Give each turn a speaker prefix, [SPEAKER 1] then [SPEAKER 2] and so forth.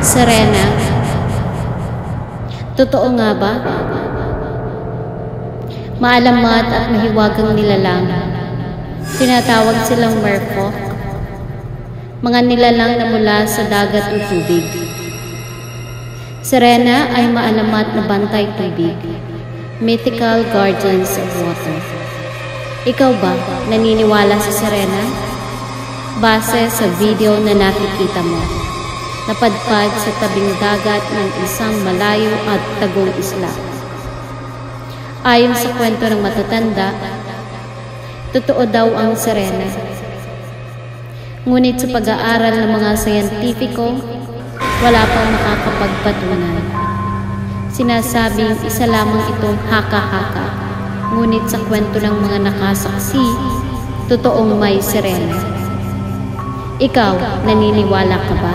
[SPEAKER 1] Serena, totoo nga ba? Maalamat at mahiwagang nilalang. Tinatawag silang merfolk, mga nilalang na mula sa dagat o tubig. Serena ay maalamat na bantay tubig, mythical guardians of water. Ikaw ba naniniwala sa Serena? Base sa video na nakikita mo, napadpad sa tabing dagat ng isang malayo at tagong isla. Ayon sa kwento ng matatanda, totoo daw ang Serena. Ngunit sa pag-aaral ng mga siyentipiko, wala pang makakapagpatunay. Sinasabing isa lamang itong haka-haka, ngunit sa kwento ng mga nakasaksi, totoong may Serena. Ikaw, naniniwala ka ba?